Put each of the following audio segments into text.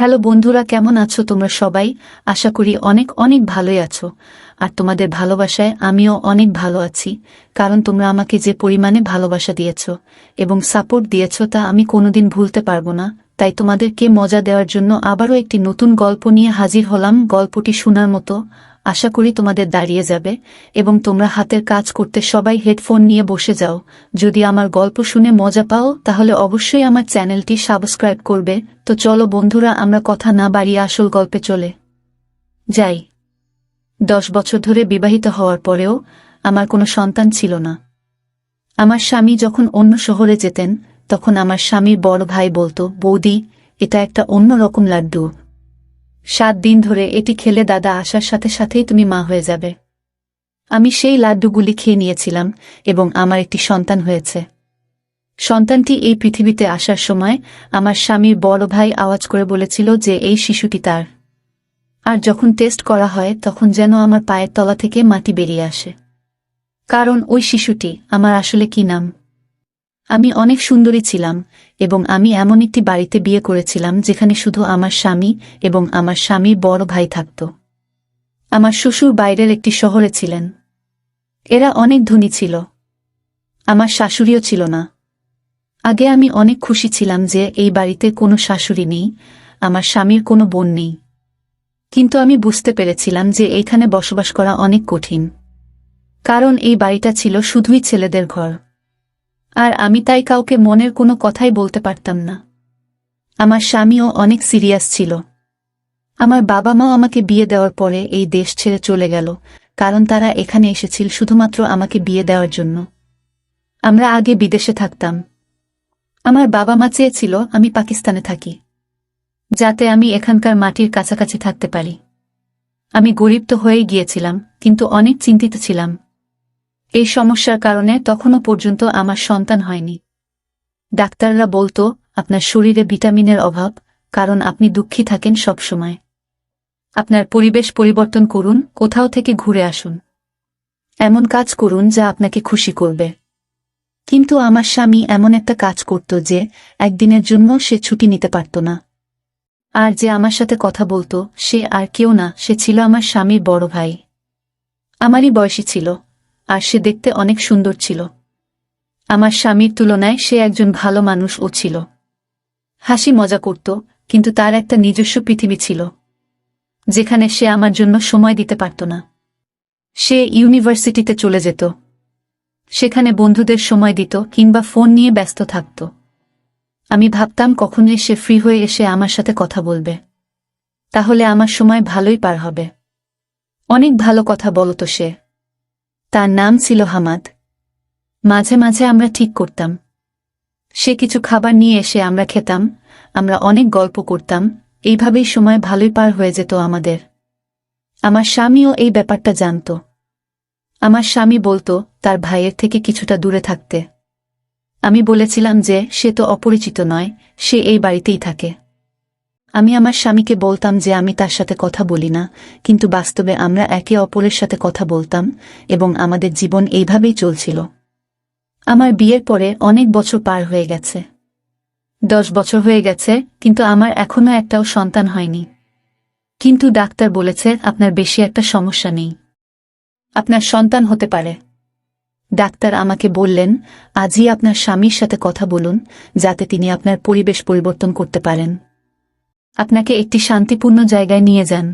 Hello বন্ধুরা, কেমন আছো তোমরা সবাই? আশা করি অনেক অনেক ভালোই আছো। আর তোমাদের ভালোবাসায় আমিও অনেক ভালো আছি, কারণ তোমরা আমাকে যে পরিমাণে ভালোবাসা দিয়েছ এবং সাপোর্ট দিয়েছ তা আমি কোনোদিন ভুলতে পারবো না। তাই তোমাদেরকে মজা দেওয়ার জন্য আবারও একটি নতুন গল্প নিয়ে হাজির হলাম। গল্পটি শোনার মতো, আশা করি তোমাদের দাঁড়িয়ে যাবে এবং তোমরা হাতের কাজ করতে সবাই হেডফোন নিয়ে বসে যাও। যদি আমার গল্প শুনে মজা পাও তাহলে অবশ্যই আমার চ্যানেলটি সাবস্ক্রাইব করবে। তো চলো বন্ধুরা, আমরা কথা না বাড়িয়ে আসল গল্পে চলে যাই। 10 বছর ধরে বিবাহিত হওয়ার পরেও আমার কোনো সন্তান ছিল না। আমার স্বামী যখন অন্য শহরে যেতেন তখন আমার স্বামীর বড় ভাই বলতো, বৌদি, এটা একটা অন্যরকম লাড্ডু। 7 দিন ধরে এটি খেলে দাদা আসার সাথে সাথেই তুমি মা হয়ে যাবে। আমি সেই লাড্ডুগুলি খেয়ে নিয়েছিলাম এবং আমার একটি সন্তান হয়েছে। সন্তানটি এই পৃথিবীতে আসার সময় আমার স্বামীর বড় ভাই আওয়াজ করে বলেছিল যে এই শিশুটি তার। আর যখন টেস্ট করা হয় তখন যেন আমার পায়ের তলা থেকে মাটি বেরিয়ে আসে, কারণ ওই শিশুটি আমার আসলে কি নাম। আমি অনেক সুন্দরী ছিলাম এবং আমি এমন একটি বাড়িতে বিয়ে করেছিলাম যেখানে শুধু আমার স্বামী এবং আমার স্বামীর বড় ভাই থাকত। আমার শ্বশুর বাইরের একটি শহরে ছিলেন। এরা অনেক ধনী ছিল। আমার শাশুড়িও ছিল না। আগে আমি অনেক খুশি ছিলাম যে এই বাড়িতে কোনো শাশুড়ি নেই, আমার স্বামীর কোনো বোন নেই। কিন্তু আমি বুঝতে পেরেছিলাম যে এইখানে বসবাস করা অনেক কঠিন, কারণ এই বাড়িটা ছিল শুধুই ছেলেদের ঘর। আর আমি তাই কাউকে মনের কোনো কথাই বলতে পারতাম না। আমার স্বামীও অনেক সিরিয়াস ছিল। আমার বাবা মাও আমাকে বিয়ে দেওয়ার পরে এই দেশ ছেড়ে চলে গেল, কারণ তারা এখানে এসেছিল শুধুমাত্র আমাকে বিয়ে দেওয়ার জন্য। আমরা আগে বিদেশে থাকতাম। আমার বাবা মা চেয়েছিল আমি পাকিস্তানে থাকি, যাতে আমি এখানকার মাটির কাছাকাছি থাকতে পারি। আমি গরিব তো হয়েই গিয়েছিলাম, কিন্তু অনেক চিন্তিত ছিলাম। এই সমস্যার কারণে তখনও পর্যন্ত আমার সন্তান হয়নি। ডাক্তাররা বলতো, আপনার শরীরে ভিটামিনের অভাব, কারণ আপনি দুঃখী থাকেন সব সময়। আপনার পরিবেশ পরিবর্তন করুন, কোথাও থেকে ঘুরে আসুন, এমন কাজ করুন যা আপনাকে খুশি করবে। কিন্তু আমার স্বামী এমন একটা কাজ করত যে একদিনের জন্য সে ছুটি নিতে পারত না। আর যে আমার সাথে কথা বলতো সে আর কেউ না, সে ছিল আমার স্বামীর বড় ভাই। আমারই বয়সী ছিল, আর সে দেখতে অনেক সুন্দর ছিল। আমার স্বামীর তুলনায় সে একজন ভালো মানুষও ছিল। হাসি মজা করত, কিন্তু তার একটা নিজস্ব পৃথিবী ছিল, যেখানে সে আমার জন্য সময় দিতে পারত না। সে ইউনিভার্সিটিতে চলে যেত, সেখানে বন্ধুদের সময় দিত কিংবা ফোন নিয়ে ব্যস্ত থাকত। আমি ভাবতাম কখনোই সে ফ্রি হয়ে এসে আমার সাথে কথা বলবে, তাহলে আমার সময় ভালোই পার হবে। অনেক ভালো কথা বলতো সে। তার নাম ছিল হামাদ। মাঝে মাঝে আমরা ঠিক করতাম, সে কিছু খাবার নিয়ে এসে আমরা খেতাম, আমরা অনেক গল্প করতাম। এইভাবেই সময় ভালোই পার হয়ে যেত আমাদের। আমার স্বামীও এই ব্যাপারটা জানত। আমার স্বামী বলতো তার ভাইয়ের থেকে কিছুটা দূরে থাকতে। আমি বলেছিলাম যে সে তো অপরিচিত নয়, সে এই বাড়িতেই থাকে। আমি আমার স্বামীকে বলতাম যে আমি তার সাথে কথা বলি না, কিন্তু বাস্তবে আমরা একে অপরের সাথে কথা বলতাম এবং আমাদের জীবন এইভাবেই চলছিল। আমার বিয়ের পরে অনেক বছর পার হয়ে গেছে। 10 বছর হয়ে গেছে, কিন্তু আমার এখনো একটাও সন্তান হয়নি। কিন্তু ডাক্তার বলেছে আপনার বেশি একটা সমস্যা নেই, আপনার সন্তান হতে পারে। ডাক্তার আমাকে বললেন, আজই আপনার স্বামীর সাথে কথা বলুন, যাতে তিনি আপনার পরিবেশ পরিবর্তন করতে পারেন, আপনাকে একটি শান্তিপূর্ণ জায়গায় নিয়ে যান।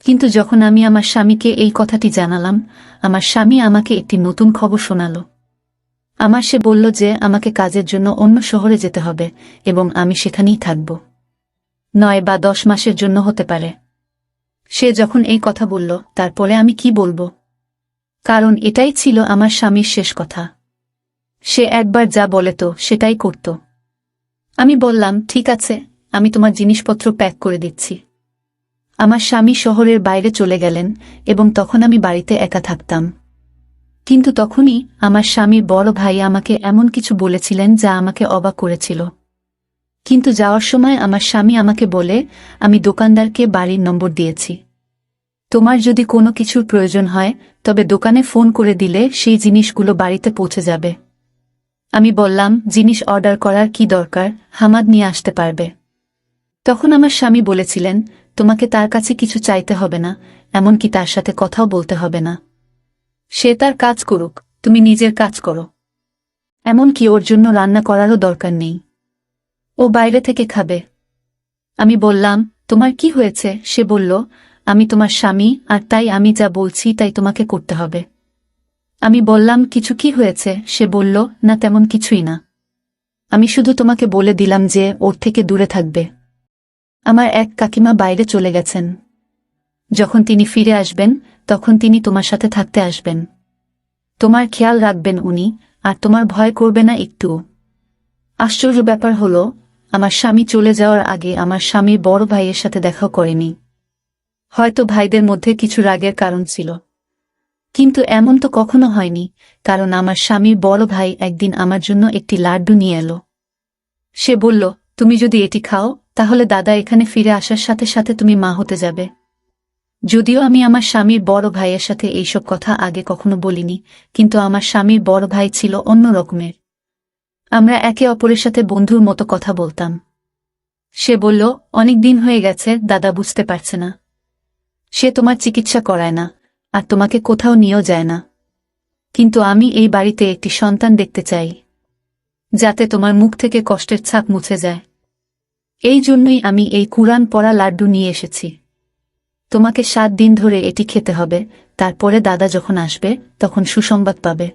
কিন্তু যখন আমি আমার স্বামীকে এই কথাটি জানালাম, আমার স্বামী আমাকে একটি নতুন খবর শোনাল। সে বলল যে আমাকে কাজের জন্য অন্য শহরে যেতে হবে এবং আমি সেখানেই থাকব। 9 বা 10 মাসের জন্য হতে পারে। সে যখন এই কথা বলল, তারপরে আমি কি বলবো, কারণ এটাই ছিল আমার স্বামীর শেষ কথা। সে একবার যা বলে তো সেটাই করত। আমি বললাম, ঠিক আছে, আমি তোমার জিনিসপত্র প্যাক করে দিচ্ছি। আমার স্বামী শহরের বাইরে চলে গেলেন এবং তখন আমি বাড়িতে একা থাকতাম। কিন্তু তখনই আমার স্বামীর বড় ভাই আমাকে এমন কিছু বলেছিলেন যা আমাকে অবাক করেছিল। কিন্তু যাওয়ার সময় আমার স্বামী আমাকে বলে, আমি দোকানদারকে বাড়ির নম্বর দিয়েছি, তোমার যদি কোনো কিছুর প্রয়োজন হয় তবে দোকানে ফোন করে দিলে সেই জিনিসগুলো বাড়িতে পৌঁছে যাবে। আমি বললাম, জিনিস অর্ডার করার কি দরকার, হামাদ নিয়ে আসতে পারবে। তখন আমার স্বামী বলেছিলেন, তোমাকে তার কাছে কিছু চাইতে হবে না, এমনকি তার সাথে কথাও বলতে হবে না। সে তার কাজ করুক, তুমি নিজের কাজ করো। এমনকি ওর জন্য রান্না করারও দরকার নেই, ও বাইরে থেকে খাবে। আমি বললাম, তোমার কি হয়েছে? সে বলল, আমি তোমার স্বামী, আর তাই আমি যা বলছি তাই তোমাকে করতে হবে। আমি বললাম, কিছু কি হয়েছে? সে বলল, না তেমন কিছুই না, আমি শুধু তোমাকে বলে দিলাম যে ওর থেকে দূরে থাকবে। আমার এক কাকিমা বাইরে চলে গেছেন, যখন তিনি ফিরে আসবেন তখন তিনি তোমার সাথে থাকতে আসবেন। তোমার খেয়াল রাখবেন উনি, আর তোমার ভয় করবে না একটুও। আশ্চর্য ব্যাপার হলো, আমার স্বামী চলে যাওয়ার আগে আমার স্বামীর বড় ভাইয়ের সাথে দেখাও করেনি। হয়তো ভাইদের মধ্যে কিছু রাগের কারণ ছিল, কিন্তু এমন তো কখনো হয়নি, কারণ আমার স্বামীর বড় ভাই একদিন আমার জন্য একটি লাড্ডু নিয়ে এলো। সে বলল, তুমি যদি এটি খাও তাহলে দাদা এখানে ফিরে আসার সাথে সাথে তুমি মা হতে যাবে। যদিও আমি আমার স্বামীর বড় ভাইয়ের সাথে এইসব কথা আগে কখনো বলিনি, কিন্তু আমার স্বামীর বড় ভাই ছিল অন্য রকমের। আমরা একে অপরের সাথে বন্ধুর মতো কথা বলতাম। সে বলল, অনেক দিন হয়ে গেছে, দাদা বুঝতে পারছে না। সে তোমার চিকিৎসা করায় না, আর তোমাকে কোথাও নিয়েও যায় না। কিন্তু আমি এই বাড়িতে একটি সন্তান দেখতে চাই, যাতে তোমার মুখ থেকে কষ্টের ছাপ মুছে যায়। এই জন্যই আমি এই কুরআন পড়া লাড্ডু নিয়ে এসেছি। তোমাকে 7 দিন ধরে এটি খেতে হবে, তারপরে দাদা যখন আসবে তখন সুসংবাদ পাবে।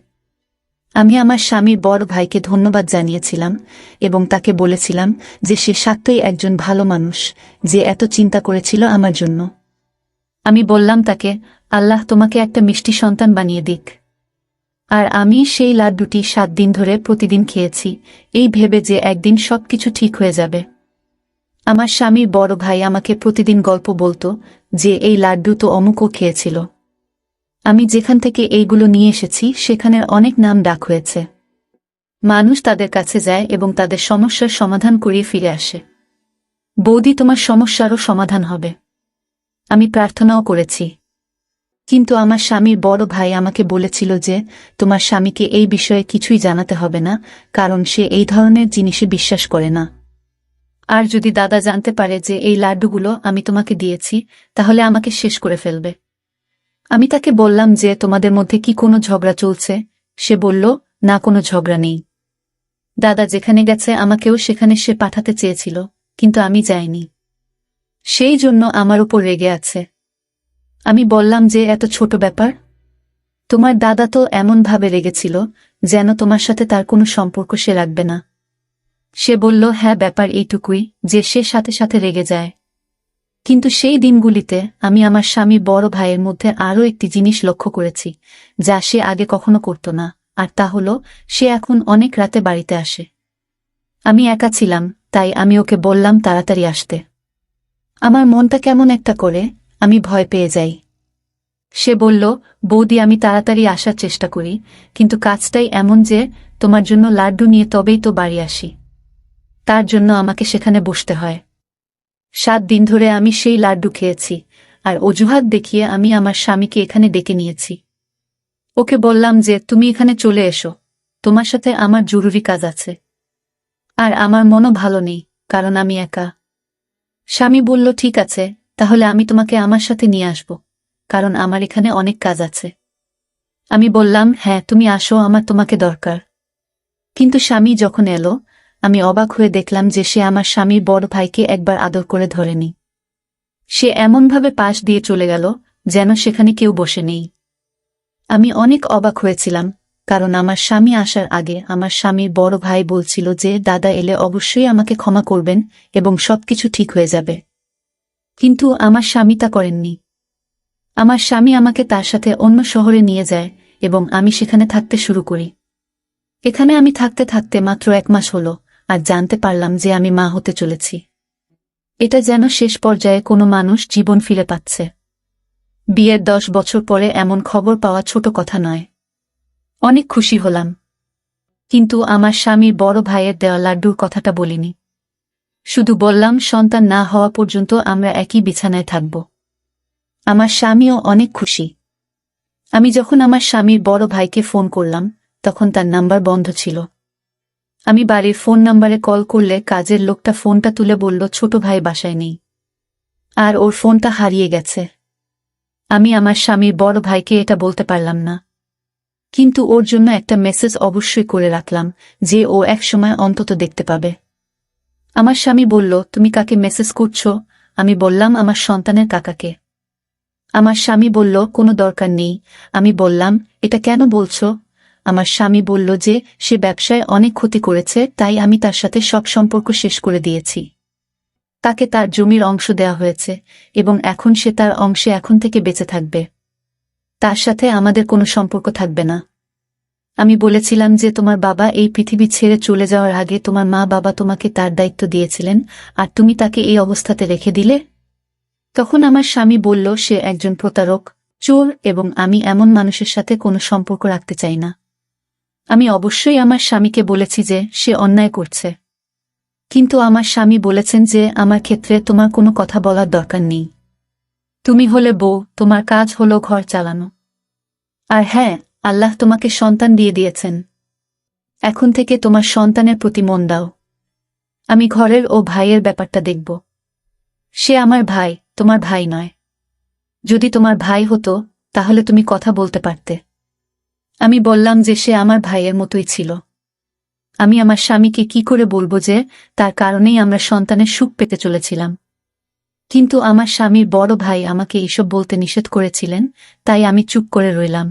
আমি আমার স্বামীর বড় ভাইকে ধন্যবাদ জানিয়েছিলাম এবং তাকে বলেছিলাম যে সে সত্যই একজন ভালো মানুষ, যে এত চিন্তা করেছিল আমার জন্য। আমি বললাম তাকে, আল্লাহ তোমাকে একটা মিষ্টি সন্তান বানিয়ে দিক। আর আমি সেই লাড্ডুটি 7 দিন ধরে প্রতিদিন খেয়েছি, এই ভেবে যে একদিন সবকিছু ঠিক হয়ে যাবে। আমার স্বামীর বড় ভাই আমাকে প্রতিদিন গল্প বলতো যে এই লাড্ডু তো অমুকও খেয়েছিল। আমি যেখান থেকে এইগুলো নিয়ে এসেছি সেখানের অনেক নাম ডাক হয়েছে। মানুষ তাদের কাছে যায় এবং তাদের সমস্যার সমাধান করিয়ে ফিরে আসে। বৌদি, তোমার সমস্যারও সমাধান হবে। আমি প্রার্থনাও করেছি, কিন্তু আমার স্বামীর বড় ভাই আমাকে বলেছিল যে তোমার স্বামীকে এই বিষয়ে কিছুই জানাতে হবে না, কারণ সে এই ধরনের জিনিসে বিশ্বাস করে না। আর যদি দাদা জানতে পারে যে এই লাড্ডুগুলো আমি তোমাকে দিয়েছি, তাহলে আমাকে শেষ করে ফেলবে। আমি তাকে বললাম যে তোমাদের মধ্যে কি কোনো ঝগড়া চলছে? সে বলল, না, কোনো ঝগড়া নেই। দাদা যেখানে গেছে আমাকেও সেখানে সে পাঠাতে চেয়েছিল, কিন্তু আমি যাইনি। সেই জন্য আমার উপর রেগে আছে। আমি বললাম যে এত ছোট ব্যাপার? তোমার দাদা তো এমনভাবে রেগেছিল যেন তোমার সাথে তার কোনো সম্পর্ক সে রাখবে না। সে বলল, হ্যাঁ, ব্যাপার এইটুকুই যে সে সাথে সাথে রেগে যায়। কিন্তু সেই দিনগুলিতে আমি আমার স্বামী বড় ভাইয়ের মধ্যে আরও একটি জিনিস লক্ষ্য করেছি, যা সে আগে কখনো করত না, আর তা হল সে এখন অনেক রাতে বাড়িতে আসে। আমি একা ছিলাম, তাই আমি ওকে বললাম তাড়াতাড়ি আসতে। আমার মনটা কেমন একটা করে, আমি ভয় পেয়ে যাই। সে বলল, বৌদি, আমি তাড়াতাড়ি আসার চেষ্টা করি, কিন্তু কাজটাই এমন যে তোমার জন্য লাড্ডু নিয়ে তবেই তো বাড়ি আসি। তার জন্য আমাকে সেখানে বসতে হয়। 7 দিন ধরে আমি সেই লাড্ডু খেয়েছি, আর অজুহাত দেখিয়ে আমি আমার স্বামীকে এখানে ডেকে নিয়েছি। ওকে বললাম যে তুমি এখানে চলে এসো, তোমার সাথে আমার জরুরি কাজ আছে। আর আমার মনও ভালো নেই, কারণ আমি একা। স্বামী বলল, ঠিক আছে, তাহলে আমি তোমাকে আমার সাথে নিয়ে আসব, কারণ আমার এখানে অনেক কাজ আছে। আমি বললাম, হ্যাঁ, তুমি আসো, আমার তোমাকে দরকার। কিন্তু স্বামী যখন এলো, আমি অবাক হয়ে দেখলাম যে সে আমার স্বামীর বড় ভাইকে একবার আদর করে ধরেনি। সে এমনভাবে পাশ দিয়ে চলে গেল যেন সেখানে কেউ বসে নেই। আমি অনেক অবাক হয়েছিলাম, কারণ আমার স্বামী আসার আগে আমার স্বামীর বড় ভাই বলছিল যে দাদা এলে অবশ্যই আমাকে ক্ষমা করবেন এবং সবকিছু ঠিক হয়ে যাবে। কিন্তু আমার স্বামী তা করেননি। আমার স্বামী আমাকে তার সাথে অন্য শহরে নিয়ে যায় এবং আমি সেখানে থাকতে শুরু করি। এখানে আমি থাকতে থাকতে মাত্র 1 মাস হলো, আর জানতে পারলাম যে আমি মা হতে চলেছি। এটা যেন শেষ পর্যায়ে কোনো মানুষ জীবন ফিরে পাচ্ছে। বিয়ের 10 বছর পরে এমন খবর পাওয়া ছোট কথা নয়। অনেক খুশি হলাম, কিন্তু আমার স্বামীর বড় ভাইয়ের দেওয়া লাড্ডুর কথাটা বলিনি। শুধু বললাম সন্তান না হওয়া পর্যন্ত আমরা একই বিছানায় থাকব। আমার স্বামীও অনেক খুশি। আমি যখন আমার স্বামীর বড় ভাইকে ফোন করলাম, তখন তার নাম্বার বন্ধ ছিল। আমি বাড়ির ফোন নাম্বারে কল করলে কাজের লোকটা ফোনটা তুলে বলল ছোট ভাই বাসায় নেই, আর ওর ফোনটা হারিয়ে গেছে। আমি আমার স্বামীর বড় ভাইকে এটা বলতে পারলাম না, কিন্তু ওর জন্য একটা মেসেজ অবশ্যই করে রাখলাম যে ও একসময় অন্তত দেখতে পাবে। আমার স্বামী বলল, তুমি কাকে মেসেজ করছো? আমি বললাম, আমার সন্তানের কাকাকে। আমার স্বামী বলল, কোনো দরকার নেই। আমি বললাম, এটা কেন বলছো? আমার স্বামী বলল যে সে ব্যবসায় অনেক ক্ষতি করেছে, তাই আমি তার সাথে সব সম্পর্ক শেষ করে দিয়েছি। তাকে তার জমির অংশ দেওয়া হয়েছে এবং এখন সে তার অংশে এখন থেকে বেঁচে থাকবে। তার সাথে আমাদের কোনো সম্পর্ক থাকবে না। আমি বলেছিলাম যে তোমার বাবা এই পৃথিবী ছেড়ে চলে যাওয়ার আগে তোমার মা বাবা তোমাকে তার দায়িত্ব দিয়েছিলেন, আর তুমি তাকে এই অবস্থাতে রেখে দিলে। তখন আমার স্বামী বলল, সে একজন প্রতারক, চোর, এবং আমি এমন মানুষের সাথে কোনো সম্পর্ক রাখতে চাই না। আমি অবশ্যই আমার স্বামীকে বলেছি যে সে অন্যায় করছে, কিন্তু আমার স্বামী বলেছেন যে আমার ক্ষেত্রে তোমার কোনো কথা বলার দরকার নেই। তুমি হলে বউ, তোমার কাজ হলো ঘর চালানো। আর হ্যাঁ, আল্লাহ তোমাকে সন্তান দিয়ে দিয়েছেন, এখন থেকে তোমার সন্তানের প্রতি মন দাও। আমি ঘরের ও ভাইয়ের ব্যাপারটা দেখব। সে আমার ভাই, তোমার ভাই নয়। যদি তোমার ভাই হতো তাহলে তুমি কথা বলতে পারতে। আমি বললাম যে সে আমার ভাইয়ের মতোই ছিল। আমি আমার স্বামীকে কি করে বলবো যে তার কারণেই আমরা সন্তানের সুখ পেতে চলেছিলাম? কিন্তু আমার স্বামীর বড় ভাই আমাকে এইসব বলতে নিষেধ করেছিলেন, তাই আমি চুপ করে রইলাম।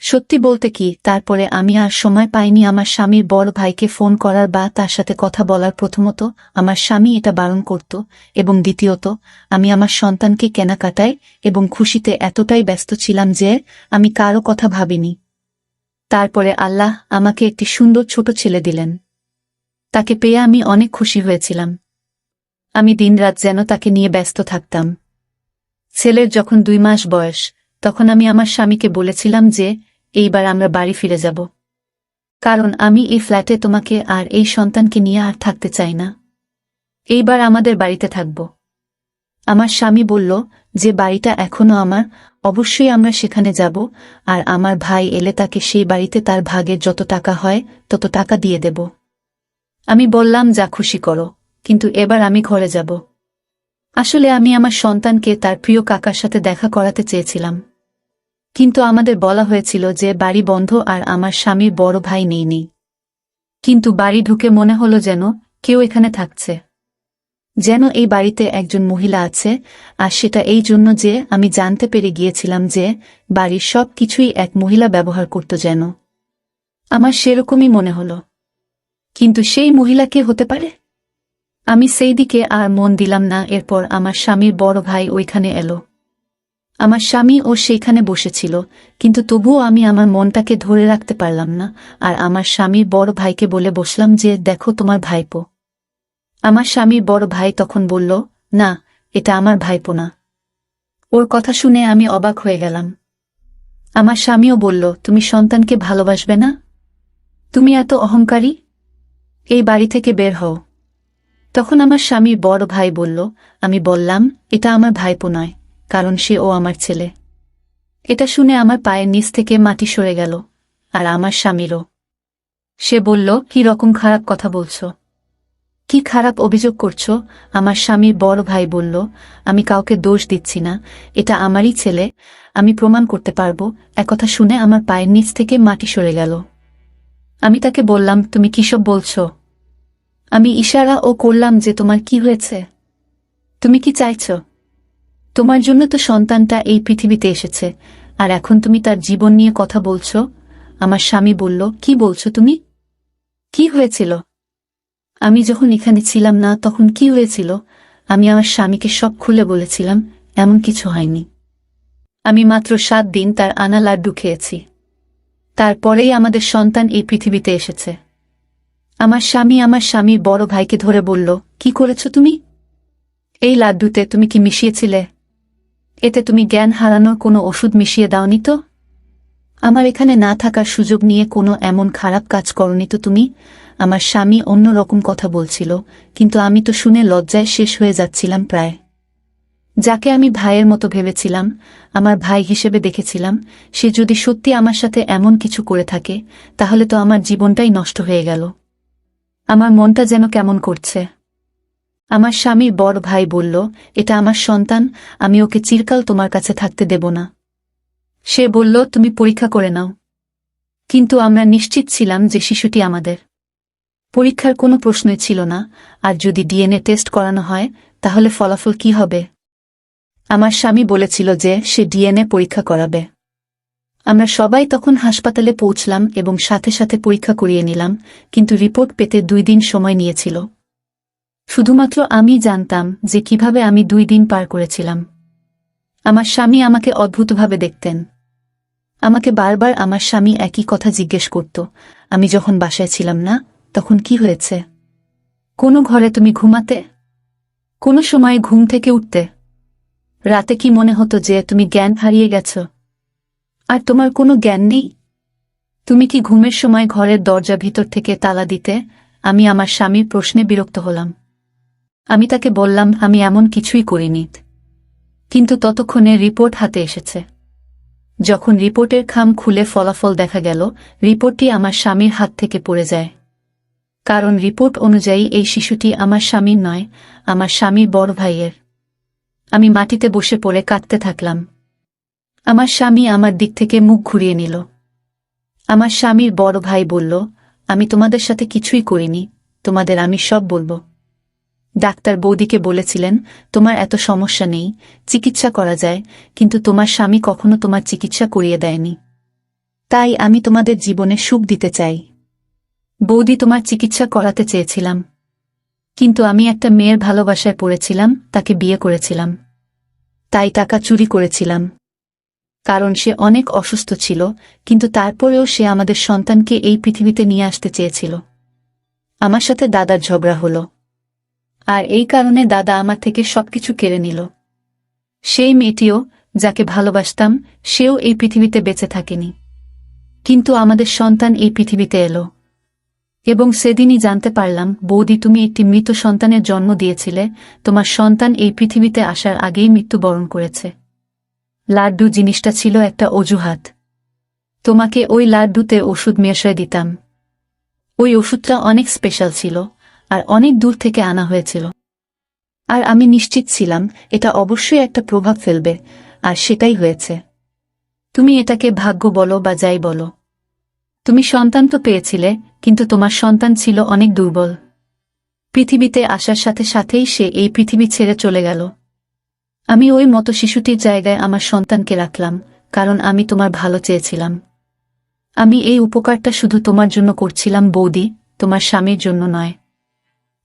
সত্যি বলতে কি, তারপরে আমি আর সময় পাইনি আমার স্বামীর বড় ভাইকে ফোন করার বা তার সাথে কথা বলার। প্রথমত আমার স্বামী এটা বারণ করত, এবং দ্বিতীয়ত আমি আমার সন্তানকে কেনাকাটায় এবং খুশিতে এতটাই ব্যস্ত ছিলাম যে আমি কারো কথা ভাবিনি। তারপরে আল্লাহ আমাকে একটি সুন্দর ছোট ছেলে দিলেন। তাকে পেয়ে আমি অনেক খুশি হয়েছিলাম। আমি দিনরাত যেন তাকে নিয়ে ব্যস্ত থাকতাম। ছেলের যখন 2 মাস বয়স, তখন আমি আমার স্বামীকে বলেছিলাম যে এইবার আমরা বাড়ি ফিরে যাব, কারণ আমি এই ফ্ল্যাটে তোমাকে আর এই সন্তানকে নিয়ে আর থাকতে চাই না। এইবার আমাদের বাড়িতে থাকব। আমার স্বামী বলল যে বাড়িটা এখনো আমার, অবশ্যই আমরা সেখানে যাব, আর আমার ভাই এলে তাকে সেই বাড়িতে তার ভাগের যত টাকা হয় তত টাকা দিয়ে দেব। আমি বললাম, যা খুশি করো, কিন্তু এবার আমি ঘরে যাব। আসলে আমি আমার সন্তানকে তার প্রিয় কাকার সাথে দেখা করাতে চেয়েছিলাম, কিন্তু আমাদের বলা হয়েছিল যে বাড়ি বন্ধ আর আমার স্বামীর বড় ভাই নেই। কিন্তু বাড়ি ঢুকে মনে হলো যেন কেউ এখানে থাকছে, যেন এই বাড়িতে একজন মহিলা আছে, আর সেটা এই জন্য যে আমি জানতে পেরে গিয়েছিলাম যে বাড়ির সব কিছুই এক মহিলা ব্যবহার করত। যেন আমার সেরকমই মনে হলো, কিন্তু সেই মহিলা কে হতে পারে? আমি সেই দিকে আর মন দিলাম না। এরপর আমার স্বামীর বড় ভাই ওইখানে এলো। আমার স্বামী ও সেইখানে বসেছিল, কিন্তু তবুও আমি আমার মনটাকে ধরে রাখতে পারলাম না, আর আমার স্বামীর বড় ভাইকে বলে বসলাম যে দেখো তোমার ভাইপো। আমার স্বামীর বড় ভাই তখন বলল, না, এটা আমার ভাইপো না। ওর কথা শুনে আমি অবাক হয়ে গেলাম। আমার স্বামীও বলল, তুমি সন্তানকে ভালোবাসবে না? তুমি এত অহংকারী, এই বাড়ি থেকে বের হও। তখন আমার স্বামীর বড় ভাই বলল, আমি বললাম, এটা আমার ভাইপো নয়, কারণ সে ও আমার ছেলে। এটা শুনে আমার পায়ের নিচ থেকে মাটি সরে গেল, আর আমার স্বামীরও। সে বলল, কি রকম খারাপ কথা বলছো? কি খারাপ অভিযোগ করছো? আমার স্বামীর বড় ভাই বলল, আমি কাউকে দোষ দিচ্ছি না, এটা আমারই ছেলে, আমি প্রমাণ করতে পারবো। একথা শুনে আমার পায়ের নিচ থেকে মাটি সরে গেল। আমি তাকে বললাম, তুমি কিসব বলছো? আমি ইশারা ও করলাম যে তোমার কি হয়েছে, তুমি কি চাইছো? তোমার জন্য তো সন্তানটা এই পৃথিবীতে এসেছে, আর এখন তুমি তার জীবন নিয়ে কথা বলছো? আমার স্বামী বলল, কি বলছো তুমি? কি হয়েছিল? আমি যখন এখানে ছিলাম না তখন কি হয়েছিল? আমি আমার স্বামীকে সব খুলে বলেছিলাম। এমন কিছু হয়নি। আমি মাত্র 7 দিন তার আনা লাড্ডু খেয়েছি, তারপরেই আমাদের সন্তান এই পৃথিবীতে এসেছে। আমার স্বামীর বড় ভাইকে ধরে বলল, কি করেছ তুমি? এই লাড্ডুতে তুমি কি মিশিয়েছিলে? এতে তুমি জ্ঞান হারানোর কোনো ওষুধ মিশিয়ে দাওনি তো? আমার এখানে না থাকার সুযোগ নিয়ে কোনো এমন খারাপ কাজ করনি তো তুমি? আমার স্বামী অন্য রকম কথা বলছিল, কিন্তু আমি তো শুনে লজ্জায় শেষ হয়ে যাচ্ছিলাম প্রায়। যাকে আমি ভাইয়ের মতো ভেবেছিলাম, আমার ভাই হিসেবে দেখেছিলাম, সে যদি সত্যি আমার সাথে এমন কিছু করে থাকে, তাহলে তো আমার জীবনটাই নষ্ট হয়ে গেল। আমার মনটা যেন কেমন করছে। আমার স্বামীর বড় ভাই বলল, এটা আমার সন্তান, আমি ওকে চিরকাল তোমার কাছে থাকতে দেব না। সে বলল, তুমি পরীক্ষা করে নাও। কিন্তু আমরা নিশ্চিত ছিলাম যে শিশুটি আমাদের। পরীক্ষার কোনো প্রশ্নই ছিল না, আর যদি ডিএনএ টেস্ট করানো হয় তাহলে ফলাফল কি হবে? আমার স্বামী বলেছিল যে সে ডিএনএ পরীক্ষা করাবে। আমরা সবাই তখন হাসপাতালে পৌঁছলাম এবং সাথে সাথে পরীক্ষা করিয়ে নিলাম, কিন্তু রিপোর্ট পেতে 2 দিন সময় নিয়েছিল। শুধুমাত্র আমি জানতাম যে কিভাবে আমি 2 দিন পার করেছিলাম। আমার স্বামী আমাকে অদ্ভুতভাবে দেখতেন। আমাকে বারবার আমার স্বামী একই কথা জিজ্ঞেস করত, আমি যখন বাসায় ছিলাম না তখন কি হয়েছে? কোন ঘরে তুমি ঘুমাতে? কোন সময় ঘুম থেকে উঠতে? রাতে কি মনে হতো যে তুমি জ্ঞান হারিয়ে গেছ? আর তোমার কোনো জ্ঞান নেই? তুমি কি ঘুমের সময় ঘরের দরজা ভিতর থেকে তালা দিতে? আমি আমার স্বামীর প্রশ্নে বিরক্ত হলাম। আমি তাকে বললাম, আমি এমন কিছুই করিনি। কিন্তু ততক্ষণে রিপোর্ট হাতে এসেছে। যখন রিপোর্টের খাম খুলে ফলাফল দেখা গেল, রিপোর্টটি আমার স্বামীর হাত থেকে পড়ে যায়। কারণ রিপোর্ট অনুযায়ী এই শিশুটি আমার স্বামীর নয়, আমার স্বামীর বড় ভাইয়ের। আমি মাটিতে বসে পড়ে কাঁদতে থাকলাম। আমার স্বামী আমার দিক থেকে মুখ ঘুরিয়ে নিল। আমার স্বামীর বড় ভাই বলল, আমি তোমাদের সাথে কিছুই করিনি, তোমাদের আমি সব বলবো। ডাক্তার বৌদিকে বলেছিলেন, তোমার এত সমস্যা নেই, চিকিৎসা করা যায়, কিন্তু তোমার স্বামী কখনো তোমার চিকিৎসা করিয়ে দেয়নি। তাই আমি তোমাদের জীবনে সুখ দিতে চাই। বৌদি, তোমার চিকিৎসা করাতে চেয়েছিলাম, কিন্তু আমি একটা মেয়ের ভালোবাসায় পড়েছিলাম, তাকে বিয়ে করেছিলাম। তাই টাকা চুরি করেছিলাম। কারণ সে অনেক অসুস্থ ছিল, কিন্তু তারপরেও সে আমাদের সন্তানকে এই পৃথিবীতে নিয়ে আসতে চেয়েছিল। আমার সাথে দাদার ঝগড়া হলো, আর এই কারণে দাদা আমার থেকে সবকিছু কেড়ে নিল। সেই মেয়েটিও, যাকে ভালোবাসতাম, সেও এই পৃথিবীতে বেঁচে থাকেনি। কিন্তু আমাদের সন্তান এই পৃথিবীতে এলো। এবং সেদিনই জানতে পারলাম, বৌদি, তুমি একটি মৃত সন্তানের জন্ম দিয়েছিলে, তোমার সন্তান এই পৃথিবীতে আসার আগেই মৃত্যুবরণ করেছে। লাড্ডু জিনিসটা ছিল একটা অজুহাত। তোমাকে ওই লাড্ডুতে ওষুধ মেশায় দিতাম। ওই ওষুধটা অনেক স্পেশাল ছিল, আর অনেক দূর থেকে আনা হয়েছিল। আর আমি নিশ্চিত ছিলাম এটা অবশ্যই একটা প্রভাব ফেলবে, আর সেটাই হয়েছে। তুমি এটাকে ভাগ্য বলো বা যাই বলো। তুমি সন্তান তো পেয়েছিলে, কিন্তু তোমার সন্তান ছিল অনেক দুর্বল। পৃথিবীতে আসার সাথে সাথেই সে এই পৃথিবী ছেড়ে চলে গেল। আমি ওই মতো শিশুটির জায়গায় আমার সন্তানকে রাখলাম, কারণ আমি তোমার ভালো চেয়েছিলাম। আমি এই উপকারটা শুধু তোমার জন্য করছিলাম বৌদি, তোমার স্বামীর জন্য নয়।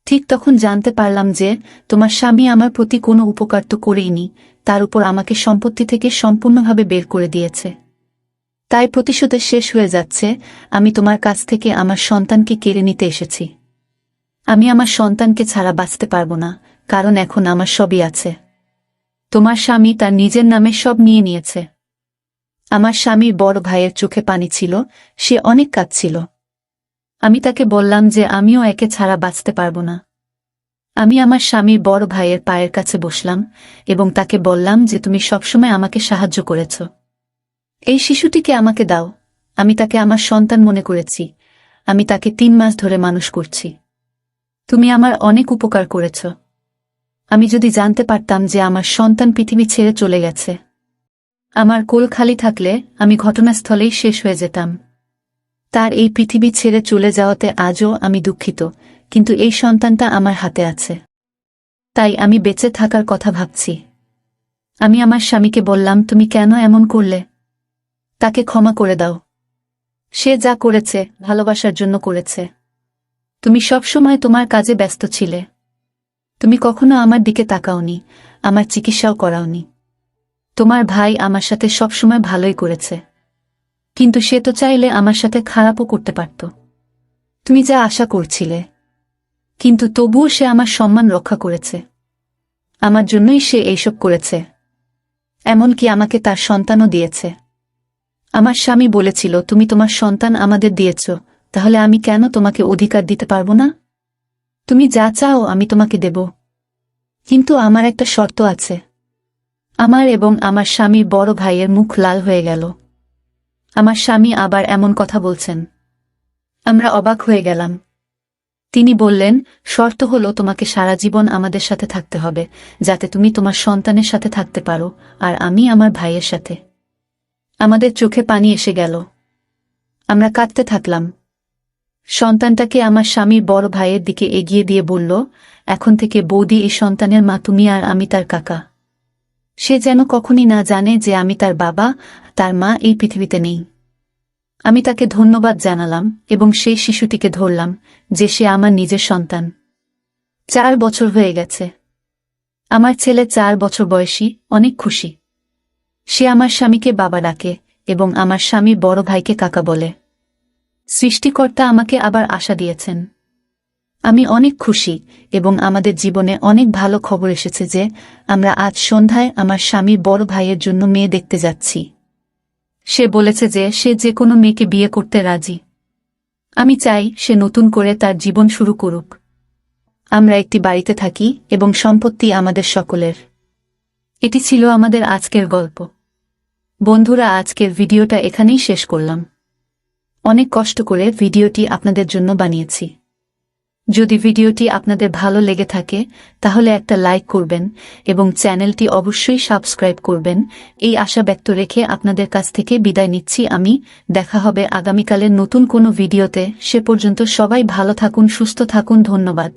ঠিক তখন জানতে পারলাম যে তোমার স্বামী আমার প্রতি কোনো উপকার তো করেইনি, তার উপর আমাকে সম্পত্তি থেকে সম্পূর্ণভাবে বের করে দিয়েছে। তাই প্রতিশোধে শেষ হয়ে যাচ্ছে, আমি তোমার কাছ থেকে আমার সন্তানকে কেড়ে নিতে এসেছি। আমি আমার সন্তানকে ছাড়া বাঁচতে পারবো না, কারণ এখন আমার সবই আছে। তোমার স্বামী তার নিজের নামে সব নিয়ে নিয়েছে। আমার স্বামীর বড় ভাইয়ের চোখে পানি ছিল, সে অনেক কাঁদছিল। আমি তাকে বললাম যে আমিও একে ছাড়া বাঁচতে পারবো না। আমি আমার স্বামীর বড় ভাইয়ের পায়ের কাছে বসলাম এবং তাকে বললাম যে তুমি সবসময় আমাকে সাহায্য করেছ। এই শিশুটিকে আমাকে দাও, আমি তাকে আমার সন্তান মনে করেছি। আমি তাকে 3 মাস ধরে মানুষ করছি। তুমি আমার অনেক উপকার করেছ। আমি যদি জানতে পারতাম যে আমার সন্তান পৃথিবী ছেড়ে চলে গেছে, আমার কোল খালি থাকলে আমি ঘটনাস্থলেই শেষ হয়ে যেতাম। তার এই পৃথিবী ছেড়ে চলে যাওয়াতে আজও আমি দুঃখিত, কিন্তু এই সন্তানটা আমার হাতে আছে। তাই আমি বেঁচে থাকার কথা ভাবছি। আমি আমার স্বামীকে বললাম, তুমি কেন এমন করলে? তাকে ক্ষমা করে দাও। সে যা করেছে ভালোবাসার জন্য করেছে। তুমি সবসময় তোমার কাজে ব্যস্ত ছিলে। তুমি কখনো আমার দিকে তাকাওনি, আমার চিকিৎসাও করাওনি। তোমার ভাই আমার সাথে সবসময় ভালোই করেছে, কিন্তু সে তো চাইলে আমার সাথে খারাপও করতে পারত। তুমি যা আশা করছিলে, কিন্তু তবুও সে আমার সম্মান রক্ষা করেছে। আমার জন্যই সে এইসব করেছে। এমনকি আমাকে তার সন্তানও দিয়েছে। আমার স্বামী বলেছিল, তুমি তোমার সন্তান আমাদের দিয়েছ, তাহলে আমি কেন তোমাকে অধিকার দিতে পারবো না? তুমি যা চাও আমি তোমাকে দেব, কিন্তু আমার একটা শর্ত আছে। আমার এবং আমার স্বামীর বড় ভাইয়ের মুখ লাল হয়ে গেল। আমার স্বামী আবার এমন কথা বলছেন। আমরা অবাক হয়ে গেলাম। তিনি বললেন, শর্ত হলো তোমাকে সারা জীবন আমাদের সাথে থাকতে হবে, যাতে তুমি তোমার সন্তানের সাথে থাকতে পারো আর আমি আমার ভাইয়ের সাথে। আমাদের চোখে পানি এসে গেল। আমরা কাঁদতে থাকলাম। সন্তানটাকে আমার স্বামীর বড় ভাইয়ের দিকে এগিয়ে দিয়ে বলল, এখন থেকে বৌদি এই সন্তানের মা, তুমি আর আমি তার কাকা। সে যেন কখনই না জানে যে আমি তার বাবা, তার মা এই পৃথিবীতে নেই। আমি তাকে ধন্যবাদ জানালাম এবং সেই শিশুটিকে ধরলাম যে সে আমার নিজের সন্তান। 4 বছর হয়ে গেছে। আমার ছেলে 4 বছর বয়সী, অনেক খুশি। সে আমার স্বামীকে বাবা ডাকে এবং আমার স্বামীর বড় ভাইকে কাকা বলে। সৃষ্টিকর্তা আমাকে আবার আশা দিয়েছেন। আমি অনেক খুশি এবং আমাদের জীবনে অনেক ভালো খবর এসেছে যে আমরা আজ সন্ধ্যায় আমার স্বামীর বড় ভাইয়ের জন্য মেয়ে দেখতে যাচ্ছি। সে বলেছে যে সে যে কোনো মেয়েকে বিয়ে করতে রাজি। আমি চাই সে নতুন করে তার জীবন শুরু করুক। আমরা একটি বাড়িতে থাকি এবং সম্পত্তি আমাদের সকলের। এটি ছিল আমাদের আজকের গল্প। বন্ধুরা, আজকের ভিডিওটা এখানেই শেষ করলাম। অনেক কষ্ট করে ভিডিওটি আপনাদের জন্য বানিয়েছি। যদি ভিডিওটি আপনাদের ভালো লেগে থাকে তাহলে একটা লাইক করবেন এবং চ্যানেলটি অবশ্যই সাবস্ক্রাইব করবেন। এই আশা ব্যক্ত রেখে আপনাদের কাছ থেকে বিদায় নিচ্ছি আমি। দেখা হবে আগামীকালের নতুন কোনো ভিডিওতে। সে পর্যন্ত সবাই ভালো থাকুন, সুস্থ থাকুন। ধন্যবাদ।